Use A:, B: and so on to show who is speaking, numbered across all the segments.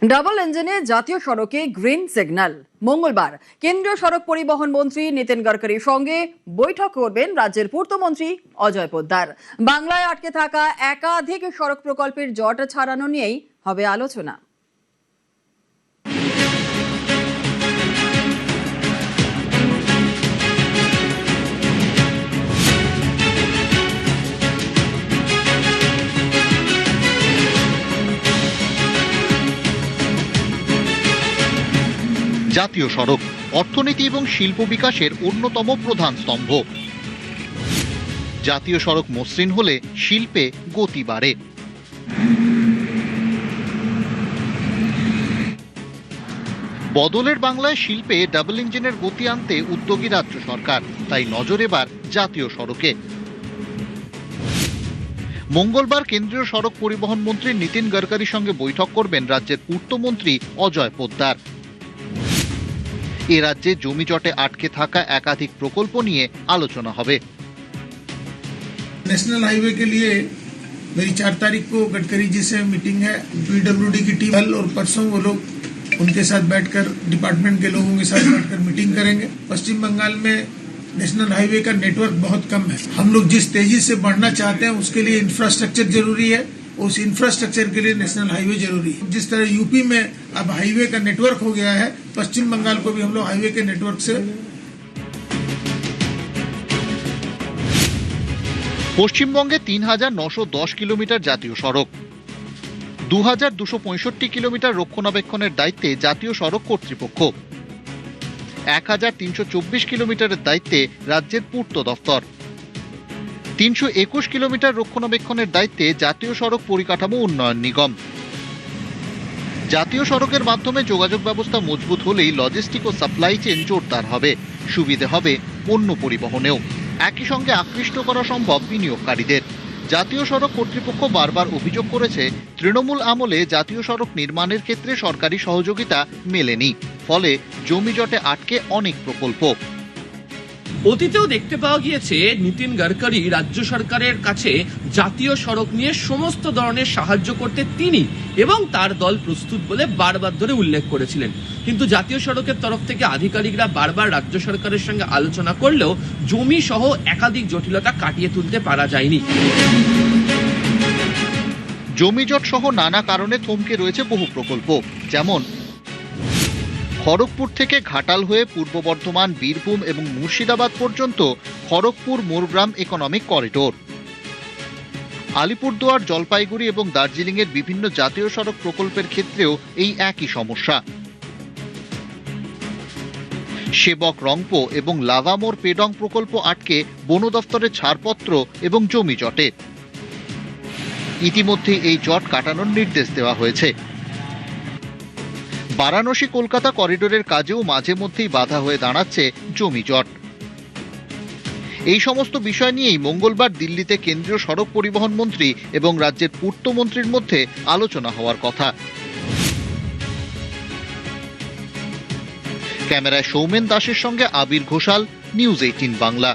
A: Double ইঞ্জিনে জাতীয় সড়কে গ্রিন সিগন্যাল। মঙ্গলবার কেন্দ্রীয় সড়ক পরিবহন মন্ত্রী নীতিন গডকরির সঙ্গে বৈঠক করবেন রাজ্যের পূর্তমন্ত্রী অজয় পোদ্দার। বাংলায় আটকে থাকা একাধিক সড়ক প্রকল্পের জট ছাড়ানো নিয়েই হবে আলোচনা।
B: জাতীয় সড়ক অর্থনীতি এবং শিল্প বিকাশের অন্যতম প্রধান স্তম্ভ। জাতীয় সড়ক মসৃণ হলে শিল্পে গতি বাড়ে। বদলের বাংলায় শিল্পে ডাবল ইঞ্জিনের গতি আনতে উদ্যোগী রাজ্য সরকার, তাই নজর এবার জাতীয় সড়কে। মঙ্গলবার কেন্দ্রীয় সড়ক পরিবহন মন্ত্রী নীতিন গডকরির সঙ্গে বৈঠক করবেন রাজ্যের পূর্তমন্ত্রী অজয় পোদ্দার। এ রাজ্যে জমি জটে আটকে থাকা একাধিক প্রকল্প নিয়ে আলোচনা হবে।
C: नेशनल हाईवे के लिए मेरी 4 तारीख को गडकरी जी से मीटिंग है। पीडब्ल्यूडी की टीम कल और परसों वो लोग उनके साथ बैठकर डिपार्टमेंट के लोगों के साथ बैठकर मीटिंग करेंगे। पश्चिम बंगाल में नेशनल हाईवे का नेटवर्क बहुत कम है। हम लोग जिस तेजी से बढ़ना चाहते हैं उसके लिए इंफ्रास्ट्रक्चर जरूरी है, उस इंफ्रास्ट्रक्चर के लिए नेशनल हाईवे जरूरी है। जिस तरह यूपी में अब हाईवे का नेटवर्क हो गया है, पश्चिम बंगाल को भी हम लोग हाईवे के नेटवर्क से।
B: পশ্চিমবঙ্গে ৩,৯১০ কিলোমিটার জাতীয় সড়ক, ২,২৬৫ কিলোমিটার রক্ষণাবেক্ষণের দায়িত্বে জাতীয় সড়ক কর্তৃপক্ষ, ১,৩২৪ কিলোমিটারের দায়িত্বে রাজ্যের পূর্ত দফতর, ৩২১ কিলোমিটার রক্ষণাবেক্ষণের দায়িত্বে জাতীয় সড়ক পরিকাঠামো উন্নয়ন নিগম। জাতীয় সড়কের মাধ্যমে যোগাযোগ ব্যবস্থা মজবুত হলেই লজিস্টিক ও সাপ্লাই চেইন জোরদার হবে, সুবিধে হবে পণ্য পরিবহনেও। একই সঙ্গে আকৃষ্ট করা সম্ভব বিনিয়োগকারীদের। জাতীয় সড়ক কর্তৃপক্ষ বারবার অভিযোগ করেছে, তৃণমূল আমলে জাতীয় সড়ক নির্মাণের ক্ষেত্রে সরকারি সহযোগিতা মেলেনি, ফলে জমি জটে আটকে অনেক প্রকল্প।
D: অতীতেও দেখতে পাওয়া গিয়েছে নীতিন গডকরি রাজ্য সরকারের কাছে জাতীয় সড়ক নিয়ে সমস্ত ধরনের সাহায্য করতে তিনি এবং তার দল প্রস্তুত বলে বারবার ধরে উল্লেখ করেছিলেন। কিন্তু জাতীয় সড়কের তরফ থেকে আধিকারিকরা বারবার রাজ্য সরকারের সঙ্গে আলোচনা করলেও জমি সহ একাধিক জটিলতা কাটিয়ে তুলতে পারা যায়নি।
B: জমিজট সহ নানা কারণে থমকে রয়েছে বহু প্রকল্প, যেমন খড়গপুর থেকে ঘাটাল হয়ে পূর্ব বর্ধমান, বীরভূম এবং মুর্শিদাবাদ পর্যন্ত খড়গপুর মোরগ্রাম ইকোনমিক করিডোর, আলিপুরদুয়ার, জলপাইগুড়ি এবং দার্জিলিং এর বিভিন্ন জাতীয় সড়ক প্রকল্পের ক্ষেত্রেও এই একই সমস্যা। সেবক রংপো এবং লাভামোর পেডং প্রকল্প আটকে বন দফতরের ছাড়পত্র এবং জমি জটে। ইতিমধ্যে এই জট কাটানোর নির্দেশ দেওয়া হয়েছে। বারাণসী কলকাতা করিডোরের কাজেও মাঝে মধ্যেই বাধা হয়ে দাঁড়াচ্ছে জমি জট। এই সমস্ত বিষয় নিয়েই মঙ্গলবার দিল্লিতে কেন্দ্রীয় সড়ক পরিবহন মন্ত্রী এবং রাজ্যের পূর্তমন্ত্রীর মধ্যে আলোচনা হওয়ার কথা। ক্যামেরায় সৌমেন দাসের সঙ্গে আবির ঘোষাল, নিউজ 18 বাংলা।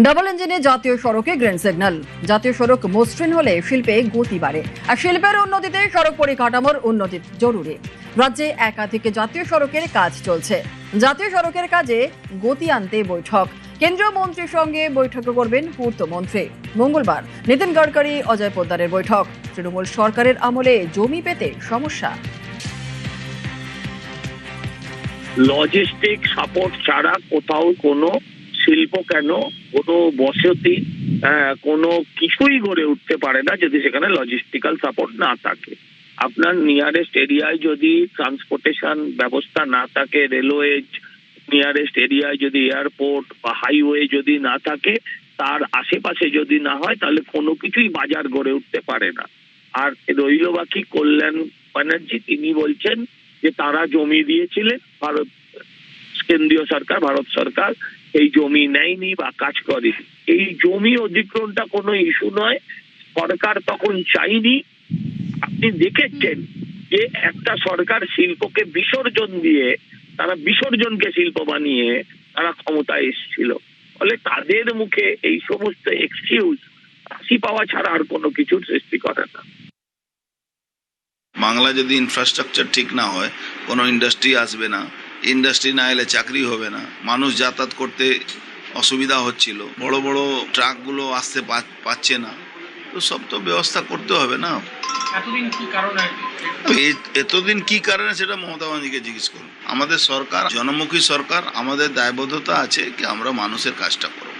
A: ডাবল ইঞ্জিনে জাতীয় সড়কে গ্রিন সিগন্যাল। জাতীয় সড়ক মসৃণ হলে শিল্পে গতি বাড়ে, আর শিল্পের উন্নতিতে সড়ক পরিকাঠামোর উন্নতি জরুরি। রাজ্যে একাধিক জাতীয় সড়কের কাজ চলছে। জাতীয় সড়কের কাজে গতি আনতে বৈঠক। কেন্দ্রীয় মন্ত্রীর সঙ্গে বৈঠক করবেন পূর্তমন্ত্রী। মঙ্গলবার নীতিন গডকরি অজয় পোদ্দারের বৈঠক। তৃণমূল সরকারের আমলে জমি পেতে সমস্যা।
E: লজিস্টিক সাপোর্ট ছাড়া কোথাও কোনো শিল্প কেন, কোনো বসতি, কোনো কিছুই গড়ে উঠতে পারে না যদি সেখানে লজিস্টিক্যাল সাপোর্ট না থাকে। আপনার নিয়ারেস্ট এরিয়ায় যদি ট্রান্সপোর্টেশন ব্যবস্থা না থাকে, রেলওয়ে নিয়ারেস্ট এরিয়ায় যদি এয়ারপোর্ট বা হাইওয়ে যদি না থাকে, তার আশেপাশে যদি না হয়, তাহলে কোনো কিছুই বাজার গড়ে উঠতে পারে না। আর রইল বাকি কল্যাণ ব্যানার্জি, তিনি বলছেন যে তারা জমি দিয়েছিলেন, কেন্দ্রীয় সরকার, ভারত সরকার এই জমি নেয়নি বা কাজ করেনি। এই জমি অধিগ্রহণটা কোনো ইস্যু নয়, সরকার তখন চাইনি। আপনি দেখেছেন যে একটা সরকার শিল্পকে বিসর্জন দিয়ে, তারা বিসর্জনকে শিল্প বানিয়ে তারা ক্ষমতায় এসেছিল। ফলে তাদের মুখে এই সমস্ত এক্সকিউজ হাসি পাওয়া ছাড়া আর কোনো কিছুর সৃষ্টি করে না।
F: বাংলা যদি ইনফ্রাস্ট্রাকচার ঠিক না হয় কোনো ইন্ডাস্ট্রি আসবে না, ইন্ডাস্ট্রি না এলে চাকরি হবে না, মানুষ যাতায়াত করতে অসুবিধা হচ্ছিল, বড় বড় ট্রাকগুলো আসতে পারছে না, তো সব তো ব্যবস্থা করতে হবে না। এতদিন কি কারণে সেটা মমতা ব্যানার্জিকে জিজ্ঞেস করুন। আমাদের সরকার জনমুখী সরকার, আমাদের দায়বদ্ধতা আছে কি আমরা মানুষের কাজটা করব।